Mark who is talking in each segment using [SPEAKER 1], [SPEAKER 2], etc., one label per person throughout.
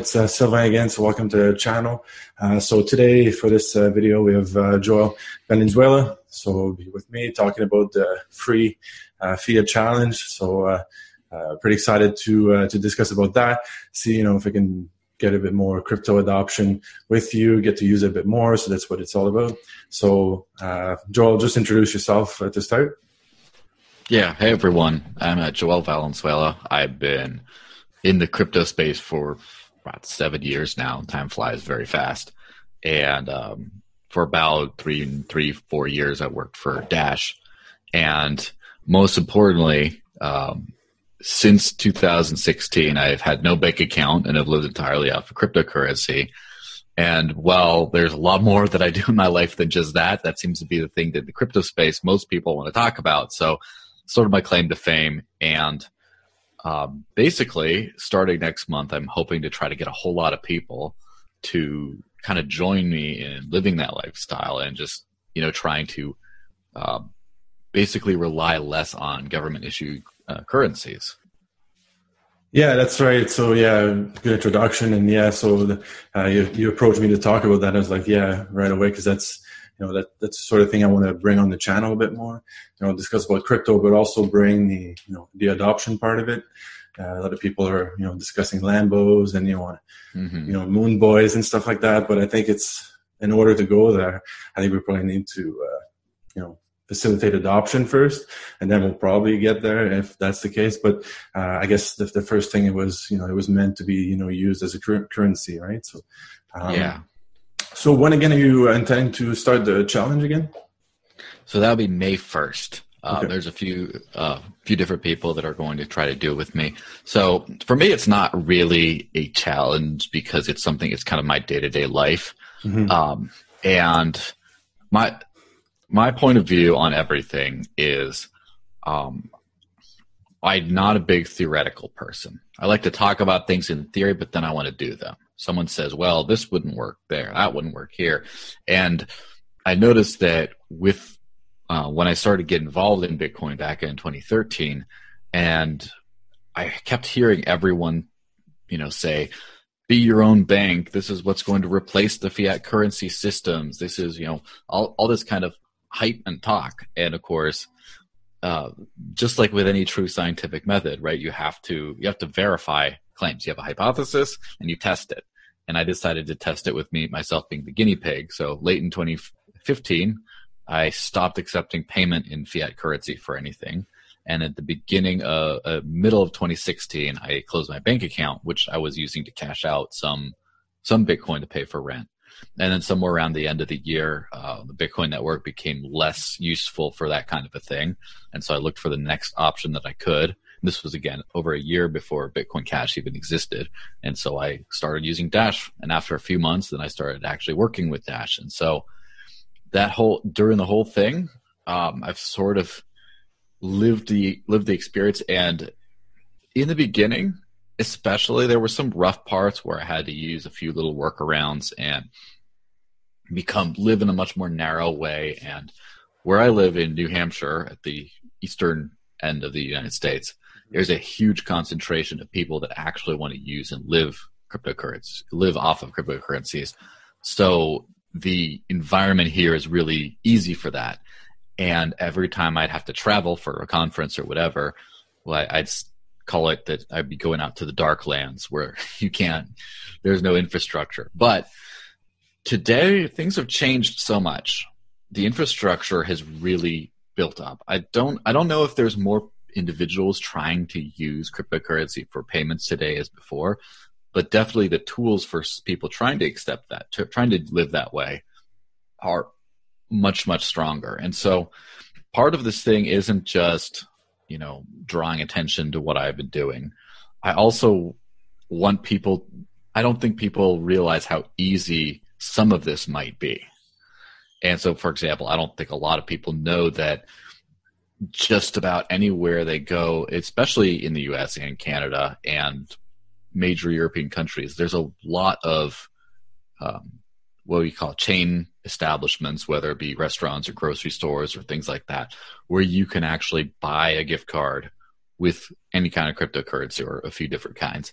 [SPEAKER 1] it's Sylvain again, so welcome to the channel. So today for this video we have Joel Valenzuela, so he'll be with me talking about the free Fiat challenge. So pretty excited to discuss about that, see if we can get a bit more crypto adoption with you, get to use it a bit more, so that's what it's all about. So Joel, just introduce yourself to start.
[SPEAKER 2] Yeah, hey everyone, I'm Joel Valenzuela. I've been in the crypto space for about 7 years now. Time flies very fast. And for about 4 years, I worked for Dash. And most importantly, since 2016, I've had no bank account and have lived entirely off of cryptocurrency. And while there's a lot more that I do in my life than just that, that seems to be the thing that the crypto space most people want to talk about. So sort of my claim to fame. And basically, starting next month, I'm hoping to try to get a whole lot of people to kind of join me in living that lifestyle and just, trying to basically rely less on government-issued currencies.
[SPEAKER 1] Yeah, that's right. So yeah, good introduction. And yeah, so you approached me to talk about that. I was like, yeah, right away, because that's that's the sort of thing I want to bring on the channel a bit more. Discuss about crypto, but also bring the the adoption part of it. A lot of people are discussing Lambos and moon boys and stuff like that. But I think it's, in order to go there, I think we probably need to facilitate adoption first, and then we'll probably get there if that's the case. But I guess the first thing, it was meant to be used as a currency, right? So
[SPEAKER 2] yeah.
[SPEAKER 1] So when again are you intending to start the challenge again?
[SPEAKER 2] So that'll be May 1st.
[SPEAKER 1] Okay.
[SPEAKER 2] There's a few different people that are going to try to do it with me. So for me, it's not really a challenge because it's kind of my day-to-day life. Mm-hmm. And my point of view on everything is I'm not a big theoretical person. I like to talk about things in theory, but then I want to do them. Someone says, well, this wouldn't work there, that wouldn't work here. And I noticed that with when I started getting involved in Bitcoin back in 2013, and I kept hearing everyone, say, be your own bank. This is what's going to replace the fiat currency systems. This is, all this kind of hype and talk. And of course, just like with any true scientific method, right? You have to verify claims. You have a hypothesis and you test it. And I decided to test it with myself being the guinea pig. So late in 2015, I stopped accepting payment in fiat currency for anything. And at the middle of 2016, I closed my bank account, which I was using to cash out some Bitcoin to pay for rent. And then somewhere around the end of the year, the Bitcoin network became less useful for that kind of a thing. And so I looked for the next option that I could. This was, again, over a year before Bitcoin Cash even existed. And so I started using Dash. And after a few months, then I started actually working with Dash. And so during the whole thing, I've sort of lived the experience. And in the beginning, especially, there were some rough parts where I had to use a few little workarounds and live in a much more narrow way. And where I live in New Hampshire, at the eastern end of the United States, there's a huge concentration of people that actually want to use and live off of cryptocurrencies. So the environment here is really easy for that. And every time I'd have to travel for a conference or whatever, well, I'd call it that I'd be going out to the dark lands where there's no infrastructure. But today, things have changed so much. The infrastructure has really built up. I don't know if there's more individuals trying to use cryptocurrency for payments today as before, but definitely the tools for people trying to accept that, trying to live that way, are much, much stronger. And so part of this thing isn't just drawing attention to what I've been doing. I also want people, I don't think people realize how easy some of this might be. And so, for example, I don't think a lot of people know that just about anywhere they go, especially in the US and Canada and major European countries, there's a lot of what we call chain establishments, whether it be restaurants or grocery stores or things like that, where you can actually buy a gift card with any kind of cryptocurrency or a few different kinds.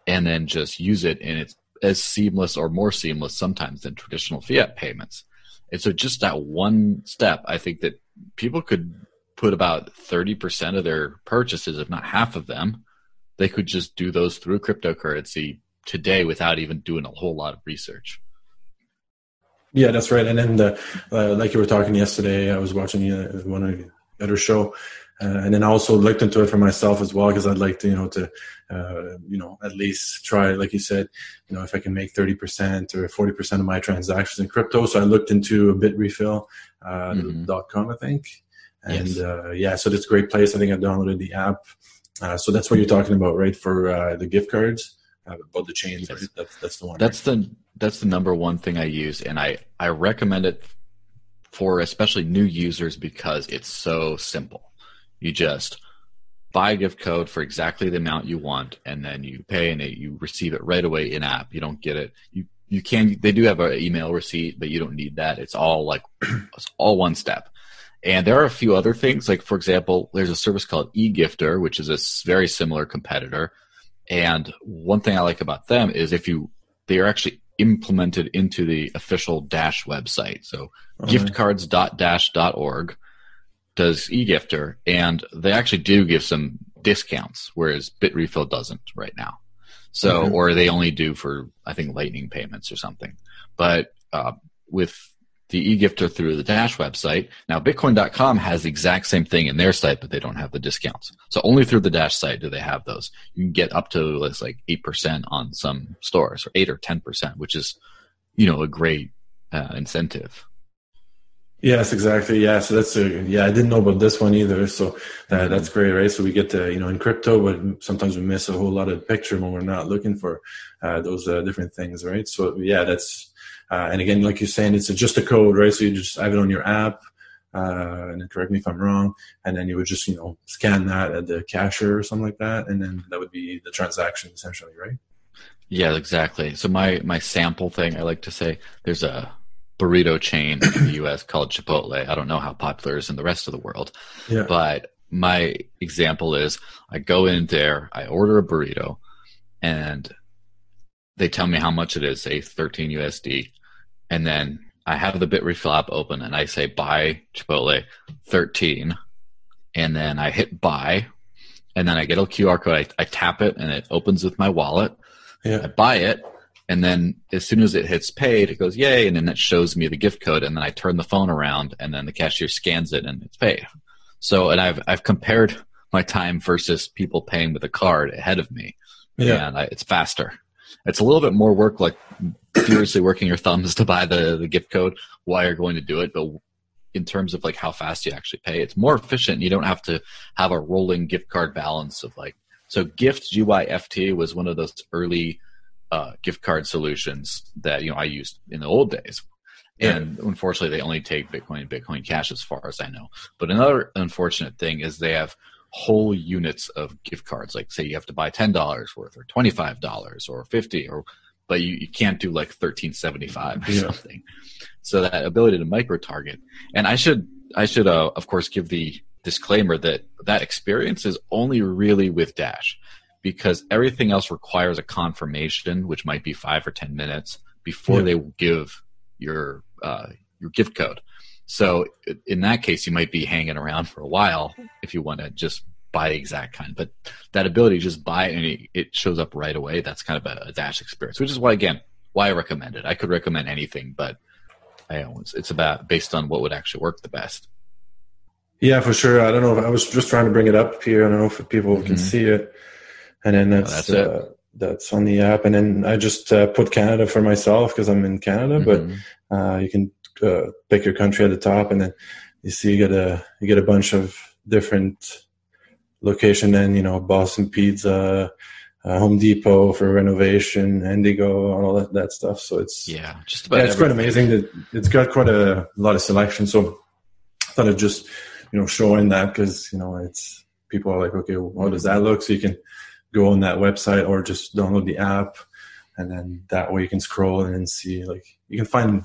[SPEAKER 2] and then just use it, and it's as seamless or more seamless sometimes than traditional fiat payments. And so just that one step, I think that people could put about 30% of their purchases, if not half of them, they could just do those through cryptocurrency today without even doing a whole lot of research.
[SPEAKER 1] Yeah, that's right. And then like you were talking yesterday, I was watching one of the other show, and then I also looked into it for myself as well, because I'd like to, at least try, like you said, if I can make 30% or 40% of my transactions in crypto. So I looked into bitrefill.com, I think. And yes. So that's a great place. I think I downloaded the app. So that's what you're talking about, right? For the gift cards, about the chains, right? That's the one.
[SPEAKER 2] That's the number one thing I use, and I recommend it for especially new users because it's so simple. You just buy a gift code for exactly the amount you want, and then you pay, and you receive it right away in app. You don't get it. They do have an email receipt, but you don't need that. It's all one step. And there are a few other things, like, for example, there's a service called eGifter, which is a very similar competitor. And one thing I like about them is they are actually implemented into the official Dash website. So giftcards.dash.org does eGifter, and they actually do give some discounts, whereas Bitrefill doesn't right now. So, or they only do for, I think, lightning payments or something. But with the eGifter through the Dash website, now Bitcoin.com has the exact same thing in their site, but they don't have the discounts. So only through the Dash site do they have those. You can get up to like 8% on some stores, or 8 or 10%, which is, a great incentive.
[SPEAKER 1] Yes, exactly. Yeah. So I didn't know about this one either. So that's great, right? So we get to, in crypto, but sometimes we miss a whole lot of the picture when we're not looking for those different things, right? So yeah, that's, and again, like you're saying, it's just a code, right? So you just have it on your app, and then correct me if I'm wrong, and then you would just, scan that at the cashier or something like that, and then that would be the transaction essentially, right?
[SPEAKER 2] Yeah, exactly. So my sample thing, I like to say, there's a burrito chain in the U.S. called Chipotle. I don't know how popular it is in the rest of the world, but my example is I go in there, I order a burrito, and they tell me how much it is, say 13 USD. And then I have the Bitrefill app open, and I say buy Chipotle 13, and then I hit buy, and then I get a QR code. I tap it, and it opens with my wallet. I buy it, and then as soon as it hits paid, it goes yay, and then it shows me the gift code, and then I turn the phone around, and then the cashier scans it, and it's paid. So, and I've compared my time versus people paying with a card ahead of me, and it's faster. It's a little bit more work, like furiously working your thumbs to buy the gift code while you're going to do it. But in terms of like how fast you actually pay, it's more efficient. You don't have to have a rolling gift card balance of like, so Gift, GYFT, was one of those early gift card solutions that, I used in the old days. And unfortunately, they only take Bitcoin and Bitcoin Cash as far as I know. But another unfortunate thing is they have whole units of gift cards. Like, say you have to buy $10 worth, or $25 or $50, but you can't do like $13.75 or something. So that ability to micro target, and I should of course give the disclaimer that experience is only really with Dash, because everything else requires a confirmation, which might be 5 or 10 minutes before they will give your gift code. So in that case, you might be hanging around for a while if you want to just buy the exact kind. But that ability to just buy it and it shows up right away, that's kind of a Dash experience, which is why I recommend it. I could recommend anything, but it's about based on what would actually work the best. Yeah,
[SPEAKER 1] for sure. I don't know. I was just trying to bring it up here. I don't know if people can see it. And then that's on the app. And then I just put Canada for myself because I'm in Canada, but you can pick your country at the top, and then you see you get a bunch of different location. Then Boston Pizza, Home Depot for renovation, Indigo, all that stuff. So it's
[SPEAKER 2] just about
[SPEAKER 1] it's quite amazing that it's got quite a lot of selection. So I thought I'd just showing that because it's people are like, okay, well, how does that look? So you can go on that website or just download the app, and then that way you can scroll and then see, like, you can find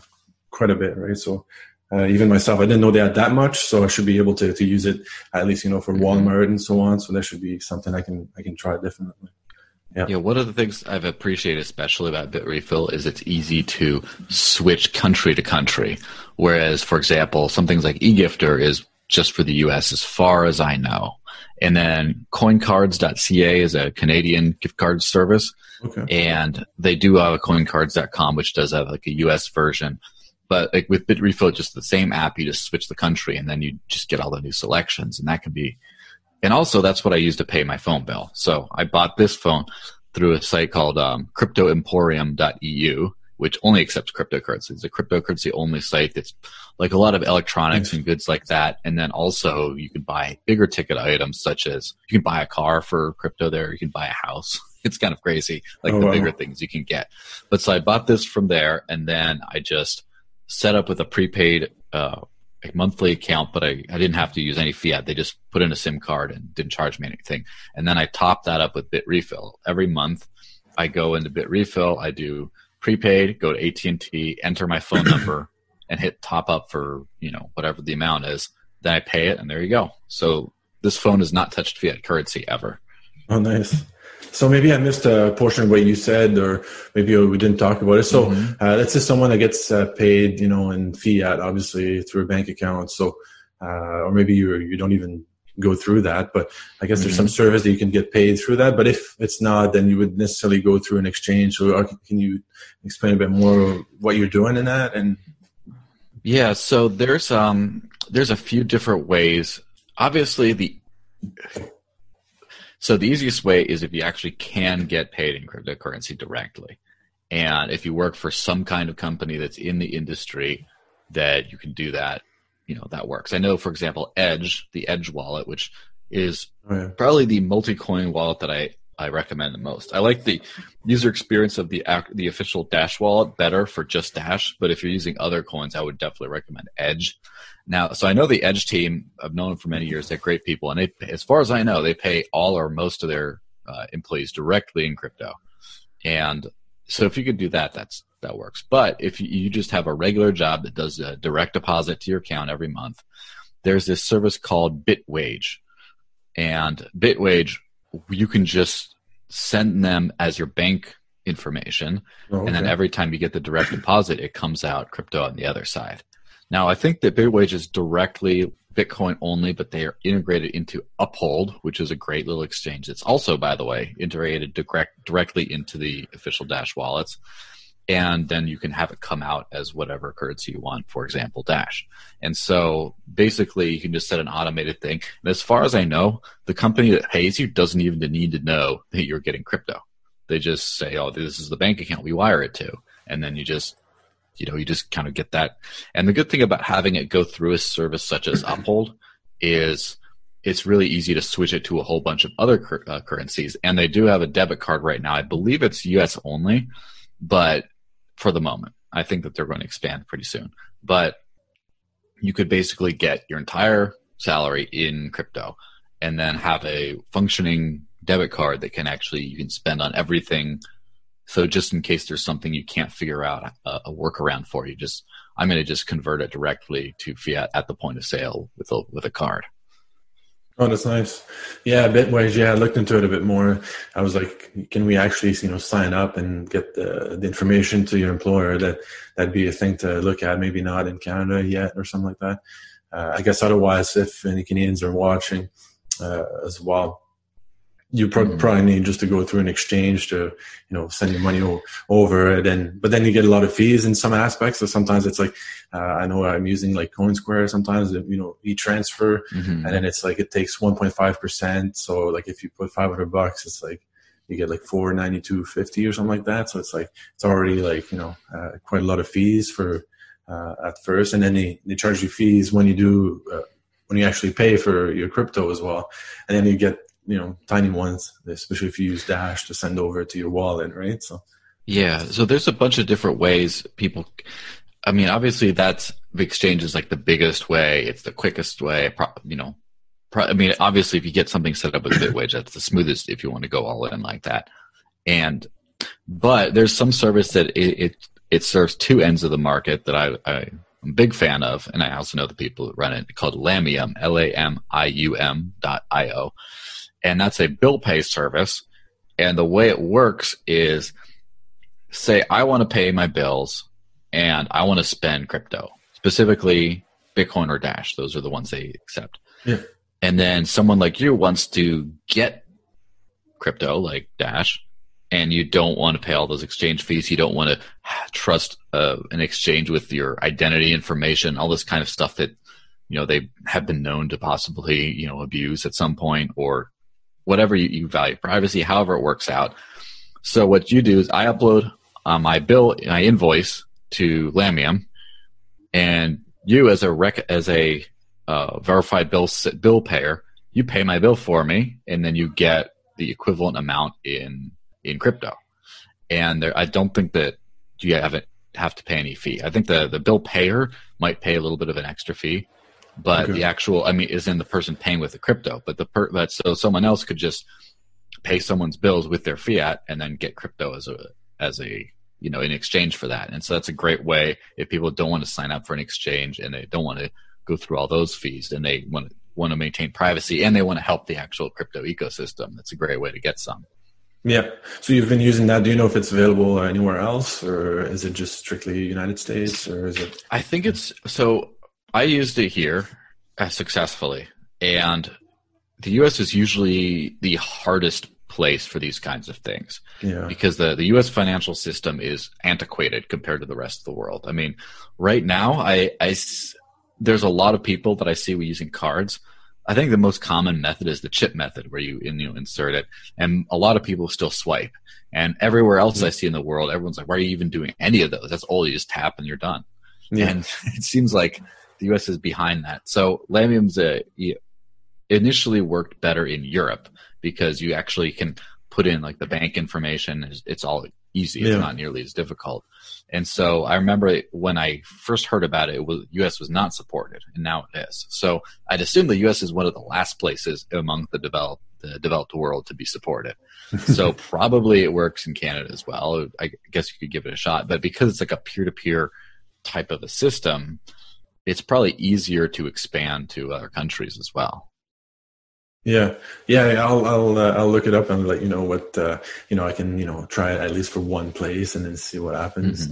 [SPEAKER 1] quite a bit, right? So even myself, I didn't know they had that much, so I should be able to use it at least, for Walmart and so on. So that should be something I can try definitely. Yeah.
[SPEAKER 2] Yeah, one of the things I've appreciated especially about Bitrefill is it's easy to switch country to country. Whereas, for example, some things like eGifter is just for the US as far as I know. And then coincards.ca is a Canadian gift card service.
[SPEAKER 1] Okay.
[SPEAKER 2] And they do have a coincards.com, which does have like a US version. But like with Bitrefill, just the same app, you just switch the country and then you just get all the new selections. And that can be, and also that's what I use to pay my phone bill. So I bought this phone through a site called cryptoemporium.eu, which only accepts cryptocurrency. It's a cryptocurrency only site that's like a lot of electronics and goods like that. And then also you can buy bigger ticket items such as you can buy a car for crypto there. You can buy a house. It's kind of crazy, like the bigger things you can get. But so I bought this from there and then I just set up with a prepaid monthly account, but I didn't have to use any fiat. They just put in a SIM card and didn't charge me anything. And then I topped that up with Bitrefill. Every month I go into Bitrefill, I do prepaid, go to AT&T, enter my phone number and hit top up for, whatever the amount is. Then I pay it and there you go. So this phone has not touched fiat currency ever.
[SPEAKER 1] Oh, nice. So maybe I missed a portion of what you said, or maybe we didn't talk about it. So let's say someone that gets paid, in fiat, obviously through a bank account. So, or maybe you don't even go through that, but I guess there's some service that you can get paid through that. But if it's not, then you would necessarily go through an exchange. So can you explain a bit more what you're doing in that? And
[SPEAKER 2] yeah, so there's a few different ways. Obviously, the easiest way is if you actually can get paid in cryptocurrency directly. And if you work for some kind of company that's in the industry that you can do that, that works. I know, for example, the Edge wallet, which is probably the multi-coin wallet that I recommend the most. I like the user experience of the official Dash wallet better for just Dash, but if you're using other coins, I would definitely recommend Edge. Now, so I know the Edge team, I've known them for many years. They're great people. And as far as I know, they pay all or most of their employees directly in crypto. And so if you could do that, that works. But if you just have a regular job that does a direct deposit to your account every month, there's this service called Bitwage. And Bitwage, you can just send them as your bank information. And then every time you get the direct deposit, it comes out crypto on the other side. Now, I think that Bitwage is directly Bitcoin only, but they are integrated into Uphold, which is a great little exchange. It's also, by the way, integrated directly into the official Dash wallets. And then you can have it come out as whatever currency you want, for example, Dash. And so basically you can just set an automated thing. And as far as I know, the company that pays you doesn't even need to know that you're getting crypto. They just say, oh, this is the bank account we wire it to. And then you just kind of get that. And the good thing about having it go through a service such as Uphold is it's really easy to switch it to a whole bunch of other currencies. And they do have a debit card right now. I believe it's US only, but for the moment, I think that they're going to expand pretty soon. But you could basically get your entire salary in crypto and then have a functioning debit card that you can spend on everything. So just in case there's something you can't figure out a workaround for, I'm going to just convert it directly to fiat at the point of sale with a card.
[SPEAKER 1] Oh, that's nice. Yeah, Bitwise. Yeah, I looked into it a bit more. I was like, can we actually, sign up and get the information to your employer? That'd be a thing to look at. Maybe not in Canada yet or something like that. I guess otherwise, if any Canadians are watching as well, you probably need just to go through an exchange to, send your money over it. But then you get a lot of fees in some aspects. So sometimes it's like, I know I'm using like CoinSquare sometimes, e-transfer, and then it's like, it takes 1.5%. So like if you put $500, it's like, you get like $492.50 or something like that. So it's like, it's already like, quite a lot of fees for, at first. And then they charge you fees when you actually pay for your crypto as well. And then you get, tiny ones, especially if you use Dash to send over to your wallet, right? So
[SPEAKER 2] there's a bunch of different ways obviously the exchange is like the biggest way. It's the quickest way, obviously if you get something set up with Bitwage, that's the smoothest if you want to go all in like that. But there's some service that it serves two ends of the market that I'm a big fan of, and I also know the people that run it, called Lamium, Lamium.io. And that's a bill pay service. And the way it works is, say I want to pay my bills and I want to spend crypto, specifically Bitcoin or Dash. Those are the ones they accept.
[SPEAKER 1] Yeah.
[SPEAKER 2] And then someone like you wants to get crypto like Dash, and you don't want to pay all those exchange fees. You don't want to trust an exchange with your identity information, all this kind of stuff that, they have been known to possibly, abuse at some point, or whatever you value privacy, however it works out. So what you do is I upload my invoice to Lamium, and you as a verified bill payer, you pay my bill for me, and then you get the equivalent amount in crypto. And I don't think that you have to pay any fee. I think the bill payer might pay a little bit of an extra fee, but the actual, is in the person paying with the crypto. But so someone else could just pay someone's bills with their fiat and then get crypto as a in exchange for that. And so that's a great way if people don't want to sign up for an exchange and they don't want to go through all those fees, and they want to maintain privacy and they want to help the actual crypto ecosystem. That's a great way to get some.
[SPEAKER 1] Yeah. So you've been using that. Do you know if it's available anywhere else, or is it just strictly United States, or is it?
[SPEAKER 2] I think so I used it here successfully, and the U.S. is usually the hardest place for these kinds of things, because the U.S. financial system is antiquated compared to the rest of the world. Right now, there's a lot of people that I see using cards. I think the most common method is the chip method, where you insert it, and a lot of people still swipe. And everywhere else I see in the world, everyone's like, why are you even doing any of those? That's all, you just tap and you're done. Yeah. And it seems like the U.S. is behind that. So Lamium's initially worked better in Europe, because you actually can put in like the bank information. It's all easy. It's not nearly as difficult. And so I remember when I first heard about it, U.S. was not supported, and now it is. So I'd assume the U.S. is one of the last places among the developed world to be supported. So probably it works in Canada as well. I guess you could give it a shot. But because it's like a peer-to-peer type of a system, it's probably easier to expand to other countries as well.
[SPEAKER 1] Yeah. I'll look it up and let you know what I can try it at least for one place and then see what happens.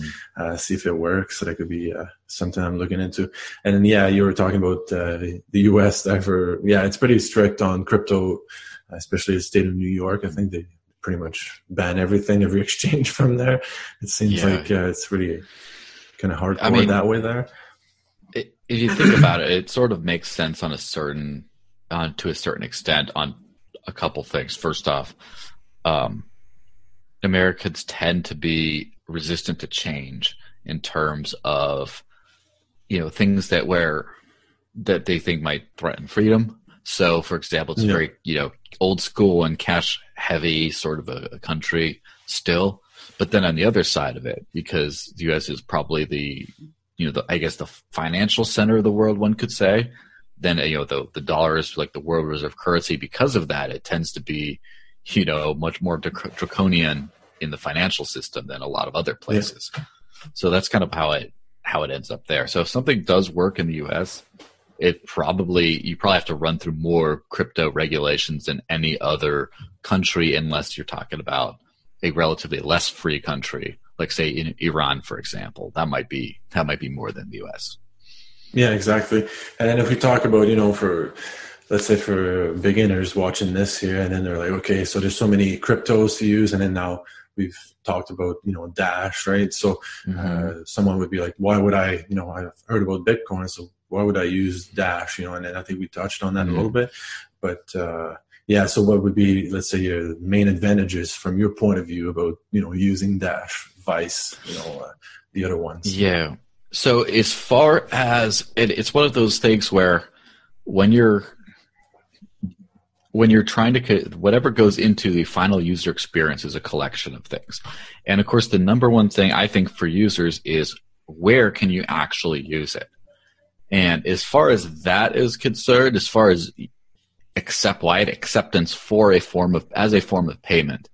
[SPEAKER 1] See if it works. So that could be something I'm looking into. And then you were talking about the U.S. It's pretty strict on crypto, especially the state of New York. I think they pretty much ban every exchange from there. It seems like it's really kind of hardcore that way there.
[SPEAKER 2] If you think about it, it sort of makes sense to a certain extent on a couple things. First off, Americans tend to be resistant to change in terms of, things that they think might threaten freedom. So, for example, it's very, old school and cash heavy sort of a country still. But then on the other side of it, because the U.S. is probably the financial center of the world, one could say, then the dollar is like the world reserve currency. Because of that, it tends to be much more draconian in the financial system than a lot of other places. So that's kind of how it ends up there. So if something does work in the US, you probably have to run through more crypto regulations than any other country, unless you're talking about a relatively less free country, like say in Iran, for example. That might be more than the US.
[SPEAKER 1] Yeah, exactly. And then if we talk about, let's say for beginners watching this here, and then they're like, okay, so there's so many cryptos to use. And then now we've talked about, Dash, right? So someone would be like, why would I, I've heard about Bitcoin, so why would I use Dash? And then I think we touched on that a little bit. But so what would be, let's say, your main advantages from your point of view about, using Dash, Vice, the other ones?
[SPEAKER 2] Yeah. So as far as it's one of those things where when you're trying to, whatever goes into the final user experience is a collection of things. And of course, the number one thing I think for users is, where can you actually use it? And as far as that is concerned, as far as wide acceptance for as a form of payment,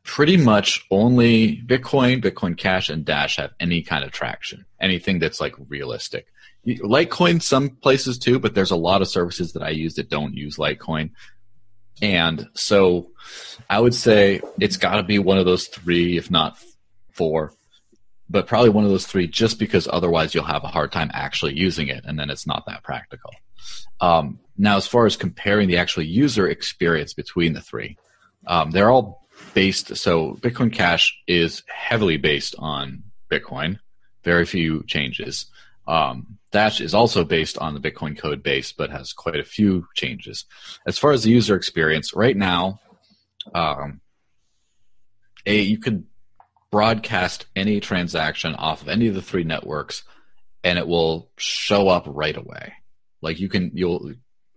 [SPEAKER 2] pretty much only Bitcoin Cash, and Dash have any kind of traction, anything that's like realistic. Litecoin, some places too, but there's a lot of services that I use that don't use Litecoin. And so I would say it's got to be one of those three, if not four, but probably one of those three, just because otherwise you'll have a hard time actually using it, and then it's not that practical. Now, as far as comparing the actual user experience between the three, they're all based. So Bitcoin Cash is heavily based on Bitcoin, very few changes. Dash is also based on the Bitcoin code base, but has quite a few changes. As far as the user experience, right now, you could broadcast any transaction off of any of the three networks, and it will show up right away. Like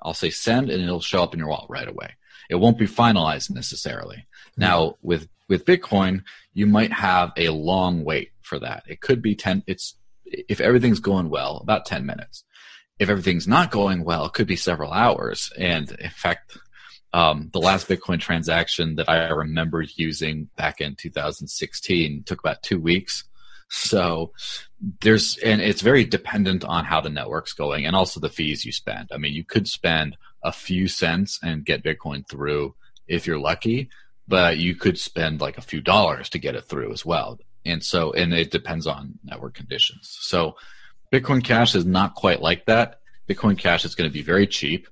[SPEAKER 2] I'll say send, and it'll show up in your wallet right away. It won't be finalized necessarily. Mm-hmm. Now, with Bitcoin, you might have a long wait for that. It could be if everything's going well, about 10 minutes. If everything's not going well, it could be several hours. And in fact, the last Bitcoin transaction that I remember using back in 2016 took about 2 weeks. So and it's very dependent on how the network's going and also the fees you spend. I mean, you could spend a few cents and get Bitcoin through if you're lucky, but you could spend like a few dollars to get it through as well. And it depends on network conditions. So Bitcoin Cash is not quite like that. Bitcoin Cash is going to be very cheap,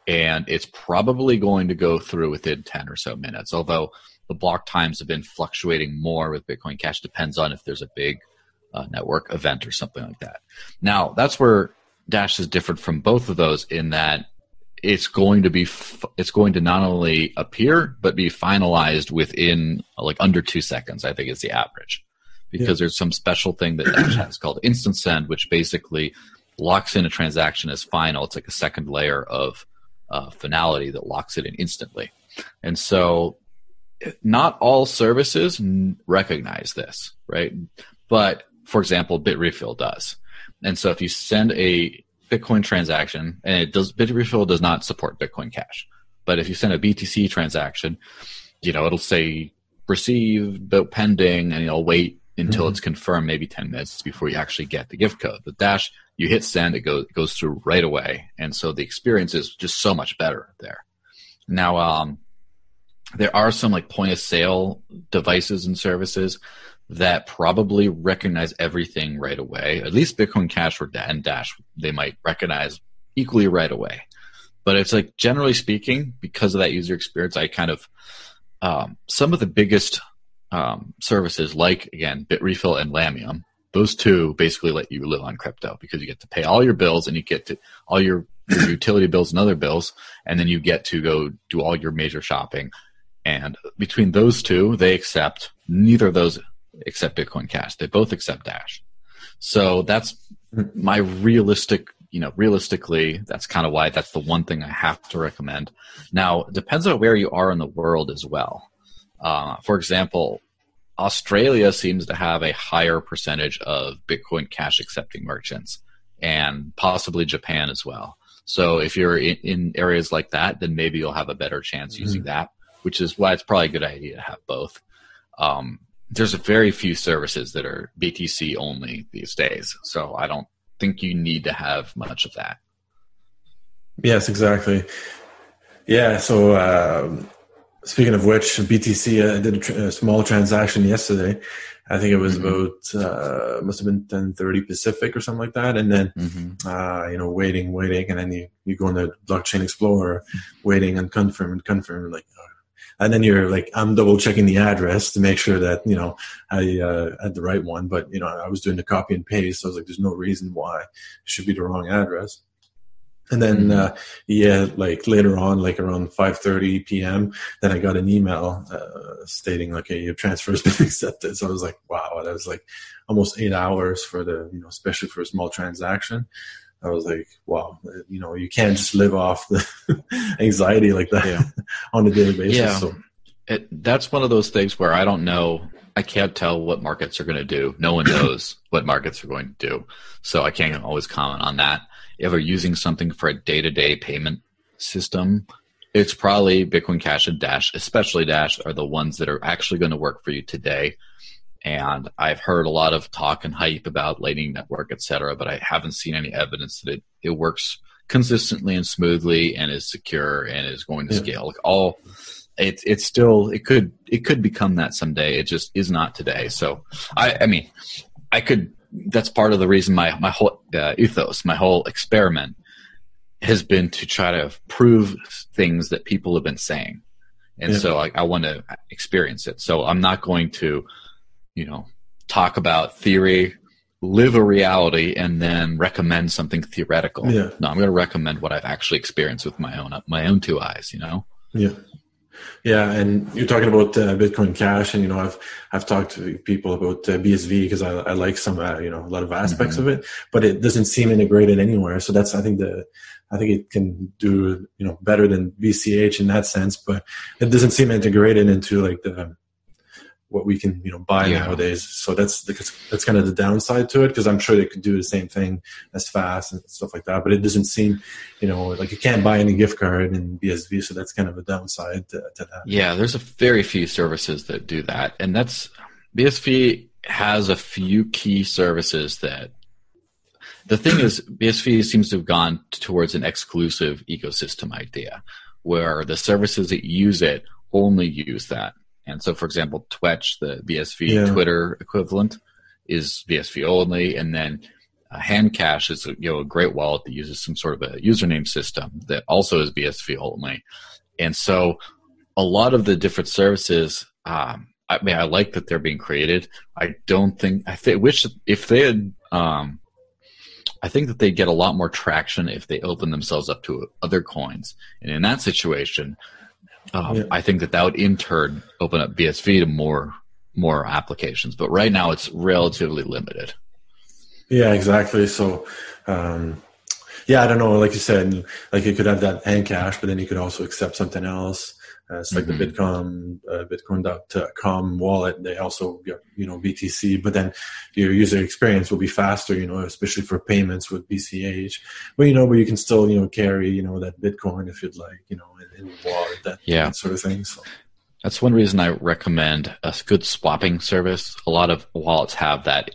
[SPEAKER 2] and it's probably going to go through within 10 or so minutes, although the block times have been fluctuating more with Bitcoin Cash. Depends on if there's a big network event or something like that. Now, that's where Dash is different from both of those in that it's going to not only appear, but be finalized within like under 2 seconds, I think is the average. Because there's some special thing that Dash has called instant send, which basically locks in a transaction as final. It's like a second layer of finality that locks it in instantly. And so not all services recognize this, right? But for example, Bitrefill does. And so if you send a Bitcoin transaction, and Bitrefill does not support Bitcoin Cash, but if you send a BTC transaction, it'll say received, but pending, and you'll wait until it's confirmed, maybe 10 minutes before you actually get the gift code. With Dash, you hit send, it goes through right away. And so the experience is just so much better there. Now, there are some like point of sale devices and services that probably recognize everything right away. At least Bitcoin Cash and Dash, they might recognize equally right away. But it's like, generally speaking, because of that user experience, I kind of, some of the biggest services like, again, Bitrefill and Lamium, those two basically let you live on crypto because you get to pay all your bills and you get to all your utility bills and other bills, and then you get to go do all your major shopping. And between those two, neither of those accept Bitcoin Cash. They both accept Dash. So that's my realistically, that's kind of why that's the one thing I have to recommend. Now, it depends on where you are in the world as well. For example, Australia seems to have a higher percentage of Bitcoin Cash accepting merchants, and possibly Japan as well. So if you're in areas like that, then maybe you'll have a better chance using that, which is why it's probably a good idea to have both. There's very few services that are BTC only these days, so I don't think you need to have much of that.
[SPEAKER 1] Yes, exactly. Yeah, so speaking of which, BTC, I did a small transaction yesterday. I think it was about, must have been 10:30 Pacific or something like that. And then, waiting. And then you go in the Blockchain Explorer, waiting and confirm, like, and then you're like, I'm double checking the address to make sure that, I had the right one. But, I was doing the copy and paste. So I was like, there's no reason why it should be the wrong address. And then, like later on, like around 5:30 p.m., then I got an email stating, okay, your transfer has been accepted. So I was like, wow, that was like almost 8 hours for especially for a small transaction. I was like, wow, you can't just live off the anxiety like that on a daily basis.
[SPEAKER 2] Yeah.
[SPEAKER 1] So
[SPEAKER 2] that's one of those things where I don't know. I can't tell what markets are going to do. No one knows what markets are going to do. So I can't always comment on that. If you're using something for a day-to-day payment system, it's probably Bitcoin Cash and Dash, especially Dash, are the ones that are actually going to work for you today. And I've heard a lot of talk and hype about Lightning Network, et cetera, but I haven't seen any evidence that it works consistently and smoothly and is secure and is going to scale. Like all, it's still, it could become that someday. It just is not today. So I mean, that's part of the reason my whole ethos, my whole experiment has been to try to prove things that people have been saying. And so I want to experience it. So I'm not going to, talk about theory, live a reality, and then recommend something theoretical. No, I'm going to recommend what I've actually experienced with my own two eyes,
[SPEAKER 1] Yeah, and you're talking about Bitcoin Cash, and I've talked to people about BSV because I like some a lot of aspects of it, but it doesn't seem integrated anywhere. So that's I think it can do better than BCH in that sense, but it doesn't seem integrated into like what we can buy nowadays. So that's kind of the downside to it, because I'm sure they could do the same thing as fast and stuff like that, but it doesn't seem like you can't buy any gift card in BSV, so that's kind of a downside to that.
[SPEAKER 2] Yeah, there's a very few services that do that, and BSV has a few key services that. The thing is, BSV seems to have gone towards an exclusive ecosystem idea, where the services that use it only use that. And so, for example, Twitch, the BSV Twitter equivalent, is BSV only. And then Handcash is a great wallet that uses some sort of a username system that also is BSV only. And so a lot of the different services, I like that they're being created. I wish if they had, I think that they get a lot more traction if they open themselves up to other coins. And in that situation, I think that would in turn open up BSV to more applications. But right now it's relatively limited.
[SPEAKER 1] Yeah, exactly. So, I don't know. Like you said, like you could have that Handcash, but then you could also accept something else. It's like the Bitcoin.com wallet. They also get, BTC, but then your user experience will be faster, especially for payments with BCH. But, but you can still, carry, that Bitcoin if you'd like, in the wallet, that sort of thing. So
[SPEAKER 2] that's one reason I recommend a good swapping service. A lot of wallets have that,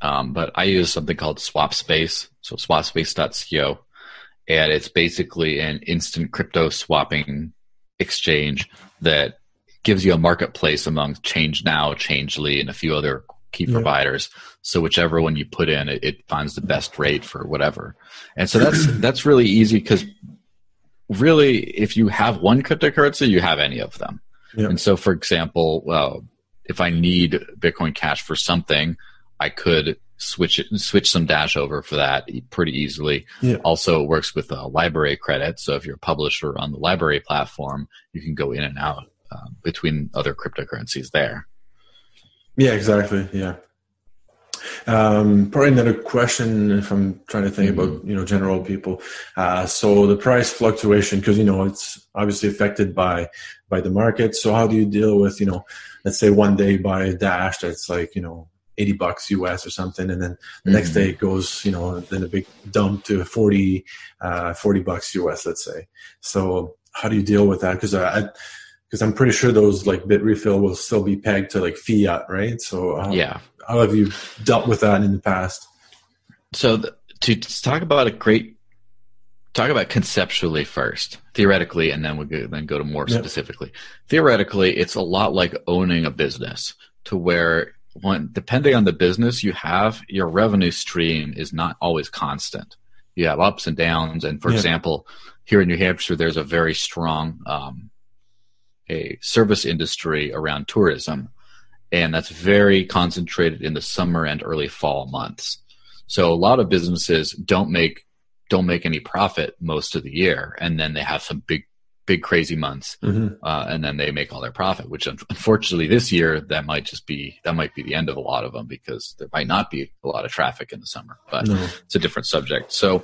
[SPEAKER 2] but I use something called SwapSpace. So swapspace.co, and it's basically an instant crypto swapping exchange that gives you a marketplace among ChangeNow, Changely, and a few other key providers. So whichever one you put in, it finds the best rate for whatever. And so that's really easy, because really, if you have one cryptocurrency, you have any of them. And so, for example, if I need Bitcoin Cash for something, I could switch some Dash over for that pretty easily. Also works with library credit. So if you're a publisher on the library platform, you can go in and out between other cryptocurrencies there.
[SPEAKER 1] Yeah, exactly. Yeah. Probably another question, if I'm trying to think about, general people. So the price fluctuation, because, it's obviously affected by the market. So how do you deal with, let's say one day buy a Dash that's like, $80 US or something, and then the next day it goes, then a big dump to $40 US, let's say. So how do you deal with that? Because I'm pretty sure those like Bitrefill will still be pegged to like Fiat, right? So how have you dealt with that in the past?
[SPEAKER 2] So to talk about conceptually first, theoretically, and then we'll go to more specifically. Theoretically, it's a lot like owning a business, to where depending on the business you have, your revenue stream is not always constant. You have ups and downs. And for example, here in New Hampshire, there's a very strong a service industry around tourism, and that's very concentrated in the summer and early fall months. So a lot of businesses don't make any profit most of the year, and then they have some big crazy months, and then they make all their profit, which unfortunately this year that might be the end of a lot of them, because there might not be a lot of traffic in the summer, but it's a different subject. So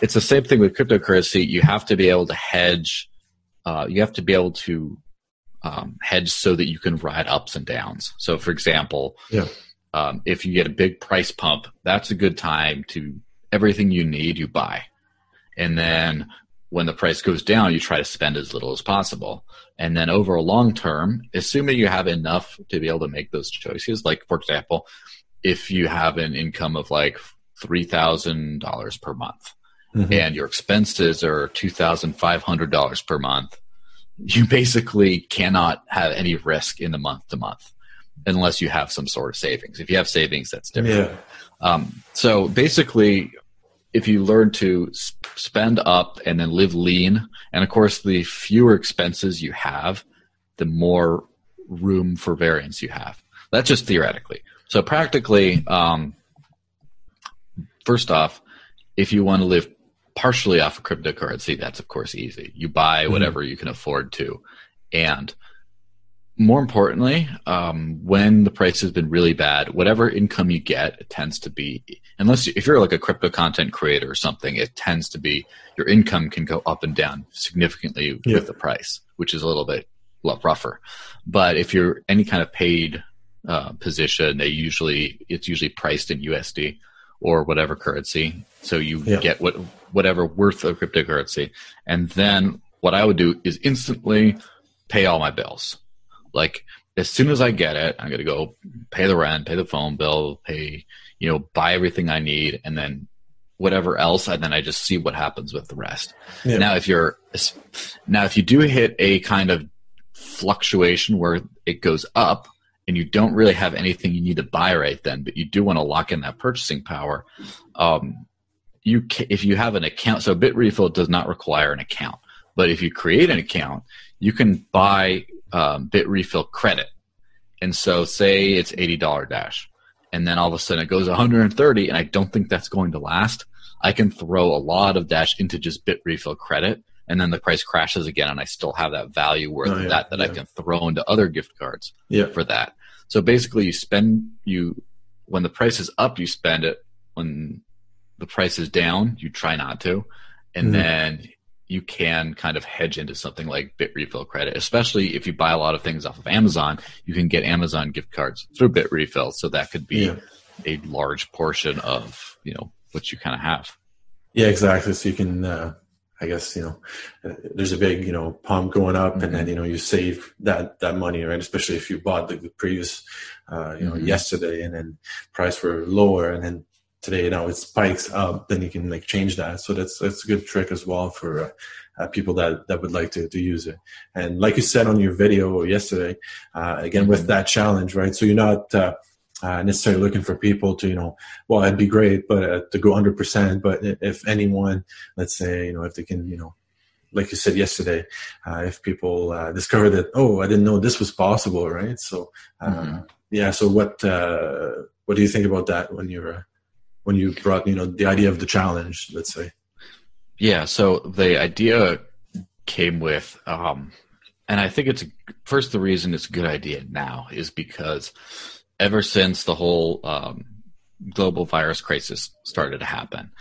[SPEAKER 2] it's the same thing with cryptocurrency. You have to be able to hedge. You have to be able to hedge so that you can ride ups and downs. So for example, if you get a big price pump, that's a good time to everything you need, you buy. And then when the price goes down, you try to spend as little as possible. And then over a long term, assuming you have enough to be able to make those choices, like for example, if you have an income of like $3,000 per month, and your expenses are $2,500 per month, you basically cannot have any risk in the month to month unless you have some sort of savings. If you have savings, that's different. So basically, if you learn to spend up and then live lean, and of course, the fewer expenses you have, the more room for variance you have. That's just theoretically. So practically, first off, if you want to live partially off of cryptocurrency, that's of course easy. You buy whatever you can afford to. And more importantly, when the price has been really bad, whatever income you get, it tends to be, if you're like a crypto content creator or something, it tends to be your income can go up and down significantly with the price, which is a little bit rougher. But if you're any kind of paid position, it's usually priced in USD or whatever currency. So you get whatever worth of cryptocurrency. And then what I would do is instantly pay all my bills. Like as soon as I get it, I'm going to go pay the rent, pay the phone bill, buy everything I need, and then whatever else, and then I just see what happens with the rest. Now, if you do hit a kind of fluctuation where it goes up and you don't really have anything you need to buy right then, but you do want to lock in that purchasing power, if you have an account, so Bitrefill does not require an account, but if you create an account, you can buy Bitrefill credit. And so say it's $80 Dash, and then all of a sudden it goes $130, and I don't think that's going to last. I can throw a lot of Dash into just Bitrefill credit, and then the price crashes again, and I still have that value worth of that I can throw into other gift cards for that. So basically when the price is up, you spend it. When the price is down, you try not to. And then you can kind of hedge into something like Bitrefill credit, especially if you buy a lot of things off of Amazon. You can get Amazon gift cards through Bitrefill, so that could be a large portion of what you kind of have. Yeah,
[SPEAKER 1] exactly. So you can, I guess, there's a big, pump going up, and then, you save that money, right? Especially if you bought the previous, yesterday, and then price were lower, and then today, it spikes up, then you can change that. So that's a good trick as well for people that would like to use it. And like you said on your video yesterday, again, with that challenge, right? So you're not necessarily looking for people to, well, it'd be great, but to go 100%. But if anyone, let's say, if they can, like you said yesterday, if people discover that, oh, I didn't know this was possible, right? So, so what do you think about that when you brought, the idea of the challenge, let's say?
[SPEAKER 2] Yeah, so the idea came with, and I think the reason it's a good idea now is because ever since the whole global virus crisis started to happen,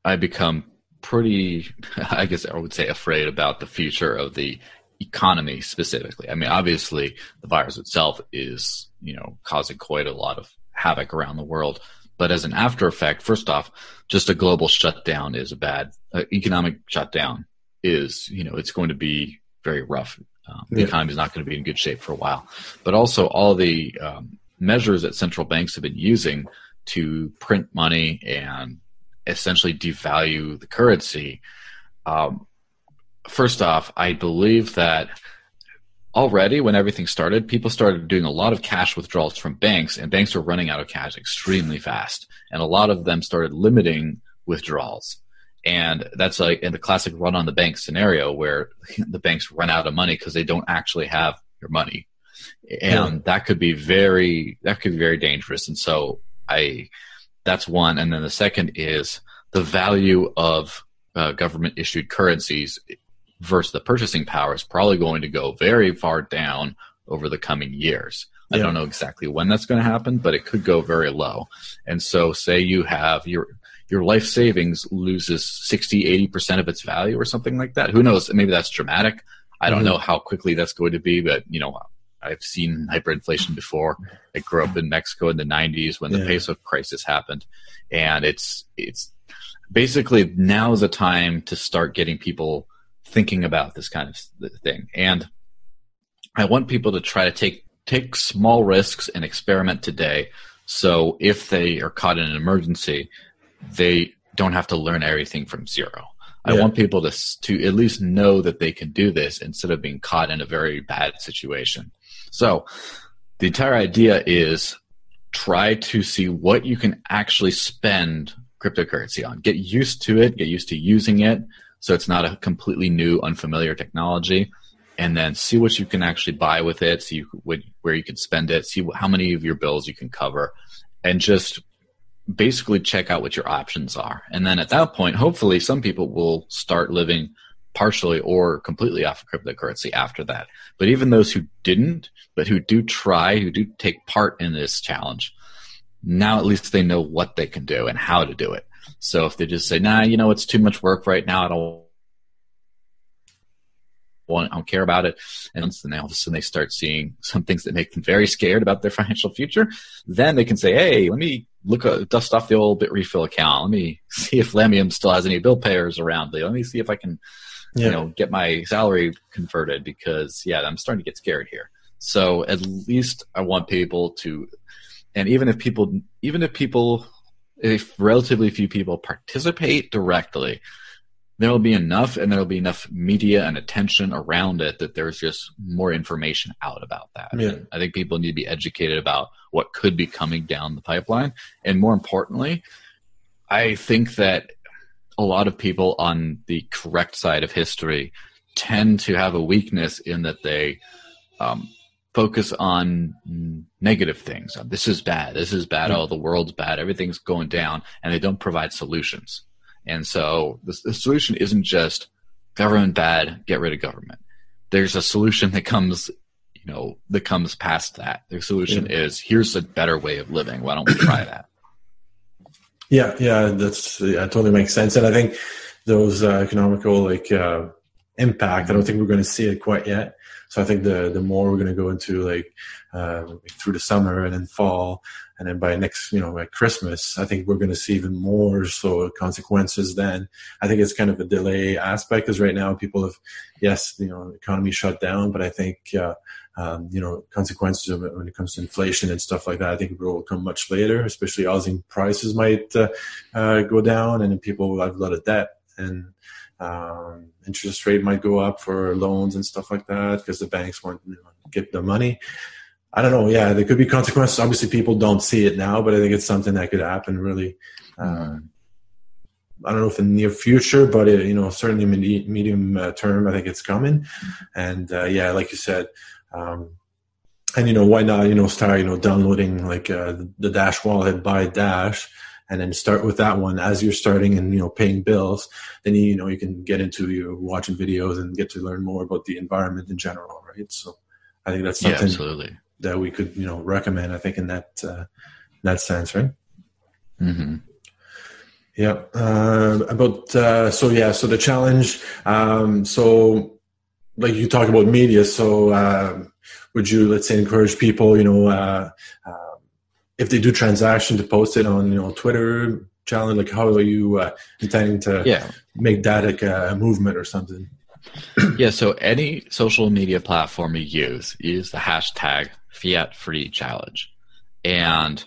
[SPEAKER 2] I become pretty, I guess I would say, afraid about the future of the economy specifically. I mean, obviously, the virus itself is, causing quite a lot of havoc around the world. But as an after effect, first off, just a global shutdown is a bad economic shutdown is, it's going to be very rough. The economy is not going to be in good shape for a while. But also all the measures that central banks have been using to print money and essentially devalue the currency. First off, I believe that already when everything started, people started doing a lot of cash withdrawals from banks, and banks were running out of cash extremely fast. And a lot of them started limiting withdrawals. And that's like in the classic run on the bank scenario where the banks run out of money because they don't actually have your money. And that could be very dangerous. And so that's one. And then the second is the value of government issued currencies versus the purchasing power is probably going to go very far down over the coming years. I don't know exactly when that's going to happen, but it could go very low. And so say you have your life savings loses 60, 80% of its value or something like that. Who knows? Maybe that's dramatic. I don't know how quickly that's going to be, but I've seen hyperinflation before. I grew up in Mexico in the 90s when the peso crisis happened. And it's basically now is the time to start getting people thinking about this kind of thing. And I want people to try to take small risks and experiment today. So if they are caught in an emergency, they don't have to learn everything from zero. I want people to at least know that they can do this instead of being caught in a very bad situation. So the entire idea is try to see what you can actually spend cryptocurrency on. Get used to it, get used to using it so it's not a completely new, unfamiliar technology, and then see what you can actually buy with it, see where you can spend it, see how many of your bills you can cover, and just basically check out what your options are. And then at that point, hopefully some people will start living partially or completely off of cryptocurrency after that. But even those who didn't, but who do try, who do take part in this challenge, now at least they know what they can do and how to do it. So if they just say, nah, it's too much work right now, I don't care about it, and then all of a sudden they start seeing some things that make them very scared about their financial future, then they can say, hey, let me dust off the old Bit Refill account. Let me see if Lemium still has any bill payers around. Let me see if I can get my salary converted, because I'm starting to get scared here. So at least I want people to, and even if relatively few people participate directly, there'll be enough, and there'll be enough media and attention around it that there's just more information out about that. Yeah. I think people need to be educated about what could be coming down the pipeline. And more importantly, I think that a lot of people on the correct side of history tend to have a weakness in that they focus on negative things. This is bad. Oh, the world's bad. Everything's going down. And they don't provide solutions. And so the solution isn't just government bad, get rid of government. There's a solution that comes past that. The solution is, here's a better way of living. Why don't we try that?
[SPEAKER 1] Yeah, totally makes sense. And I think those economical impact, I don't think we're going to see it quite yet. So I think the more we're going to go into through the summer and then fall, and then by next, like Christmas, I think we're going to see even more so consequences then. I think it's kind of a delay aspect, because right now people have, the economy shut down, but I think, consequences of it when it comes to inflation and stuff like that, I think it will come much later, especially housing prices might go down, and then people will have a lot of debt, and interest rate might go up for loans and stuff like that because the banks won't get the money. I don't know. Yeah, there could be consequences. Obviously, people don't see it now, but I think it's something that could happen really. I don't know if in the near future, but certainly medium term, I think it's coming. And like you said, and why not start downloading the Dash wallet, buy Dash, and then start with that one as you're starting and paying bills. Then you can get into watching videos and get to learn more about the environment in general, right? So I think that's something
[SPEAKER 2] absolutely
[SPEAKER 1] that we could recommend, I think, in that sense, right?
[SPEAKER 2] Mm-hmm.
[SPEAKER 1] Yeah. So the challenge. So like you talk about media. So would you, let's say, encourage people, if they do transaction, to post it on, Twitter challenge? Like, how are you intending to make that a movement or something?
[SPEAKER 2] So any social media platform you use the hashtag Fiat Free Challenge. And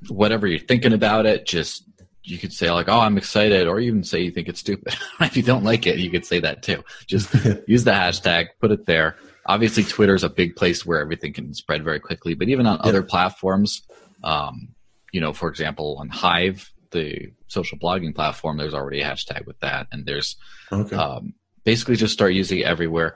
[SPEAKER 2] whatever you're thinking about it, just you could say like, oh, I'm excited, or even say you think it's stupid. If you don't like it, you could say that too. Just use the hashtag, put it there. Obviously, Twitter is a big place where everything can spread very quickly, but even on other platforms, for example, on Hive, the social blogging platform, there's already a hashtag with that. And there's basically just start using it everywhere.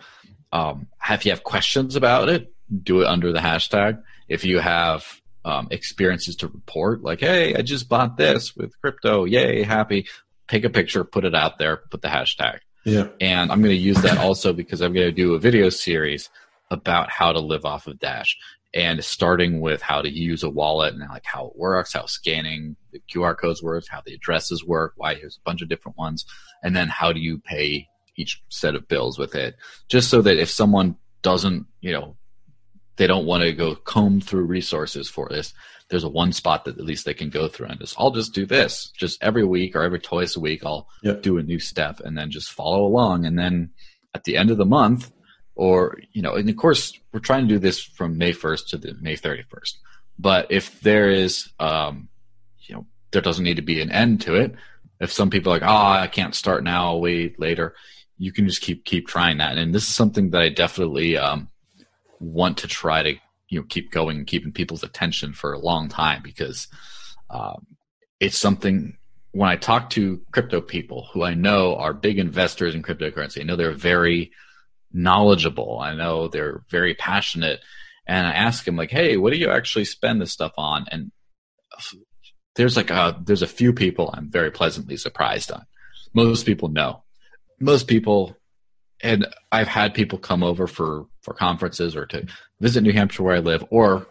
[SPEAKER 2] If you have questions about it, do it under the hashtag. If you have experiences to report, like, hey, I just bought this with crypto, yay, happy, take a picture, put it out there, put the hashtag. Yeah. And I'm going to use that also because I'm going to do a video series about how to live off of Dash, and starting with how to use a wallet and like how it works, how scanning the QR codes works, how the addresses work, why there's a bunch of different ones, and then how do you pay each set of bills with it, just so that if someone doesn't, they don't want to go comb through resources for this, there's a one spot that at least they can go through and I'll just do this. Just every week or every twice a week, I'll do a new step and then just follow along. And then at the end of the month, or, and of course, we're trying to do this from May 1st to the May 31st. But if there is, there doesn't need to be an end to it, if some people are like, oh, I can't start now, I'll wait later, you can just keep trying that. And this is something that I definitely want to try to keep going and keeping people's attention for a long time, because it's something. When I talk to crypto people who I know are big investors in cryptocurrency, I know they're very knowledgeable, I know they're very passionate, and I ask them like, hey, what do you actually spend this stuff on? And there's a few people I'm very pleasantly surprised on. Most people know. Most people, and I've had people come over for conferences or to visit New Hampshire where I live, or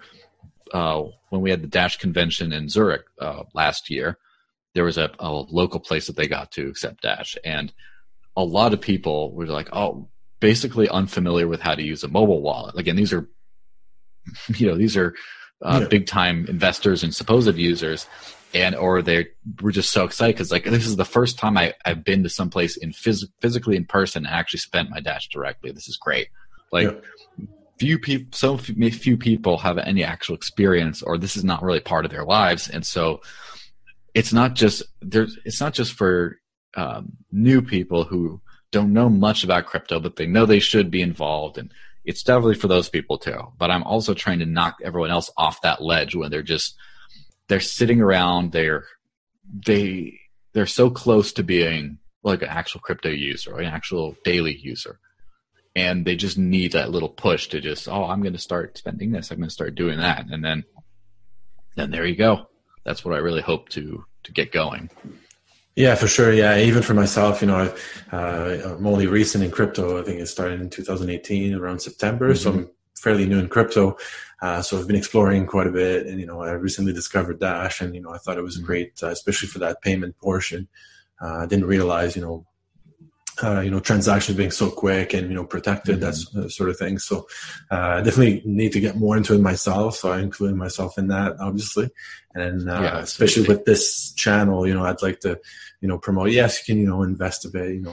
[SPEAKER 2] when we had the Dash convention in Zurich last year, there was a local place that they got to accept Dash, and a lot of people were like, oh, basically unfamiliar with how to use a mobile wallet. Again, these are big time investors and supposed users, or they were just so excited because like, this is the first time I've been to someplace physically in person and actually spent my Dash directly. This is great. Like few people have any actual experience, or this is not really part of their lives, and so it's not just for new people who don't know much about crypto, but they know they should be involved, and it's definitely for those people too. But I'm also trying to knock everyone else off that ledge when they're sitting around, they're so close to being like an actual crypto user or an actual daily user, and they just need that little push to just, oh, I'm going to start spending this, I'm going to start doing that, and then there you go. That's what I really hope to get going.
[SPEAKER 1] Yeah, for sure. Yeah, even for myself, I'm only recent in crypto. I think it started in 2018, around September. Mm-hmm. So I'm fairly new in crypto. So I've been exploring quite a bit, and I recently discovered Dash, and I thought it was great, especially for that payment portion. I didn't realize, transactions being so quick and protected, mm-hmm. that sort of thing. So I definitely need to get more into it myself. So I include myself in that, obviously, and especially with this channel, I'd like to promote. Yes, you can invest a bit.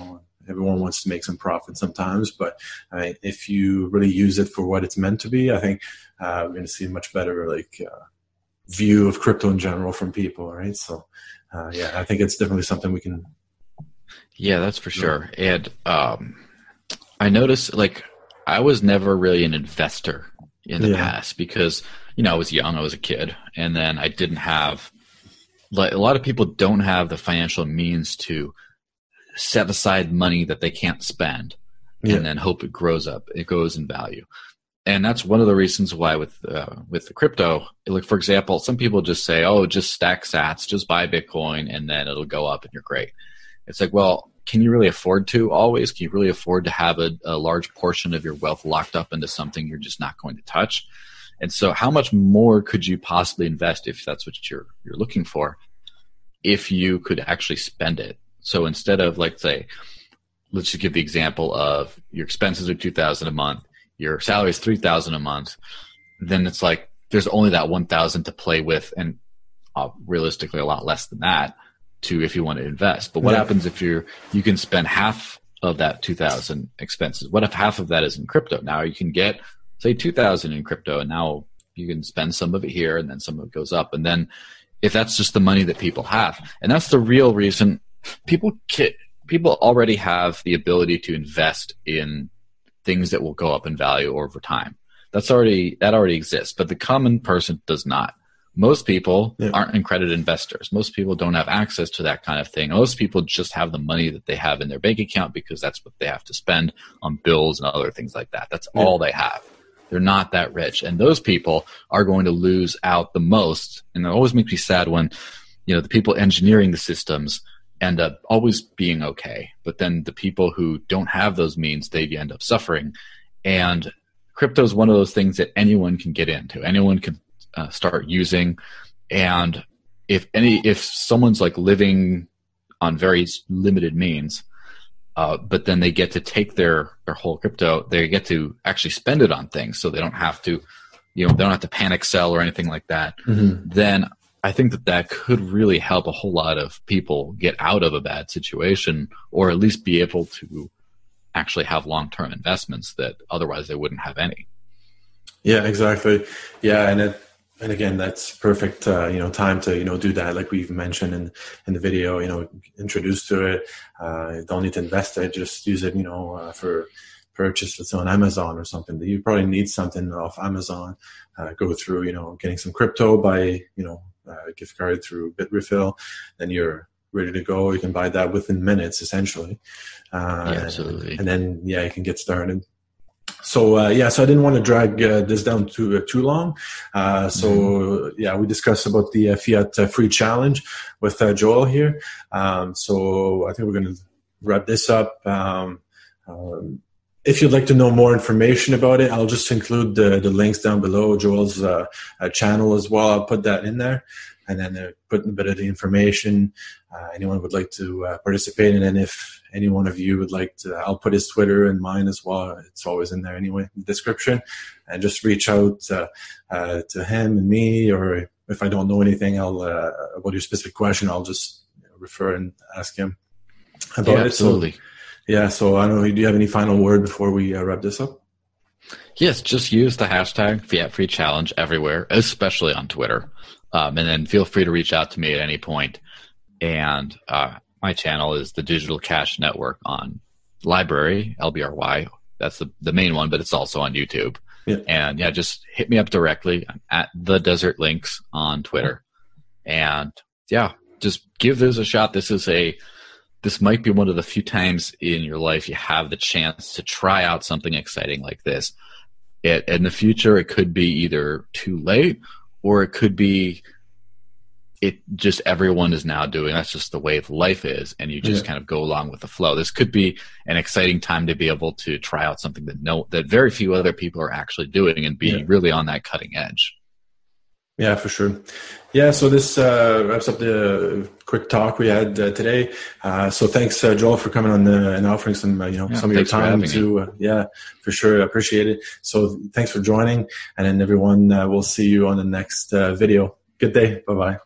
[SPEAKER 1] Everyone wants to make some profit sometimes, but if you really use it for what it's meant to be, I think we're going to see a much better view of crypto in general from people, right? So I think it's definitely something we can.
[SPEAKER 2] Yeah, that's for sure. And I noticed, I was never really an investor in the past because, I was young, I was a kid, and then I didn't have, a lot of people don't have the financial means to set aside money that they can't spend and then hope it goes in value. And that's one of the reasons why with the crypto, for example, some people just say, oh, just stack sats, just buy Bitcoin, and then it'll go up and you're great. It's like, well, can you really afford to always? Can you really afford to have a large portion of your wealth locked up into something you're just not going to touch? And so how much more could you possibly invest if that's what you're looking for, if you could actually spend it? So instead of, let's just give the example of your expenses are $2,000 a month, your salary is $3,000 a month, then it's like there's only that $1,000 to play with, and realistically a lot less than that if you want to invest. But what happens if you can spend half of that 2,000 expenses? What if half of that is in crypto? Now you can get, say, 2,000 in crypto, and now you can spend some of it here, and then some of it goes up. And then if that's just the money that people have, and that's the real reason people already have the ability to invest in things that will go up in value over time. That already exists, but the common person does not. Most people aren't accredited investors. Most people don't have access to that kind of thing. Most people just have the money that they have in their bank account because that's what they have to spend on bills and other things like that. That's all they have. They're not that rich. And those people are going to lose out the most. And it always makes me sad when, the people engineering the systems end up always being okay. But then the people who don't have those means, they end up suffering. And crypto is one of those things that anyone can get into. Anyone can start using, and if someone's living on very limited means, but then they get to take their whole crypto, they get to actually spend it on things, so they don't have to, they don't have to panic sell or anything like that. Mm-hmm. Then I think that could really help a whole lot of people get out of a bad situation, or at least be able to actually have long-term investments that otherwise they wouldn't have any.
[SPEAKER 1] Yeah, exactly. Yeah, and And again, that's perfect, time to, do that. Like we've mentioned in the video, introduce to it. You don't need to invest it. Just use it, for purchase, let's say on Amazon or something. You probably need something off Amazon. Go through, getting some crypto, buy, a gift card through Bitrefill. Then you're ready to go. You can buy that within minutes, essentially.
[SPEAKER 2] Absolutely.
[SPEAKER 1] And then, you can get started. So so I didn't want to drag this down too long. We discussed about the Fiat free challenge with Joel here. So I think we're going to wrap this up. If you'd like to know more information about it, I'll just include the links down below. Joel's channel as well. I'll put that in there. And then put in a bit of the information. Anyone would like to participate. And then if any one of you would like to, I'll put his Twitter and mine as well. It's always in there anyway, in the description. And just reach out to him and me, or if I don't know anything, about your specific question, I'll just refer and ask him about it.
[SPEAKER 2] Absolutely.
[SPEAKER 1] So I don't know, do you have any final word before we wrap this up?
[SPEAKER 2] Yes, just use the hashtag Fiat Free Challenge everywhere, especially on Twitter. And then feel free to reach out to me at any point. And my channel is the Digital Cash Network on Library, LBRY. That's the main one, but it's also on YouTube.
[SPEAKER 1] Yeah.
[SPEAKER 2] And just hit me up directly. I'm at the Desert Links on Twitter. And just give this a shot. This might be one of the few times in your life you have the chance to try out something exciting like this. In the future, it could be either too late, or it could be everyone is now doing. That's just the way life is, and you just kind of go along with the flow. This could be an exciting time to be able to try out something that very few other people are actually doing, and be really on that cutting edge.
[SPEAKER 1] Yeah, for sure. Yeah, so this wraps up the quick talk we had today. So thanks, Joel, for coming on and offering some, some of your time to. For sure, I appreciate it. So thanks for joining, and then everyone, we'll see you on the next video. Good day. Bye bye.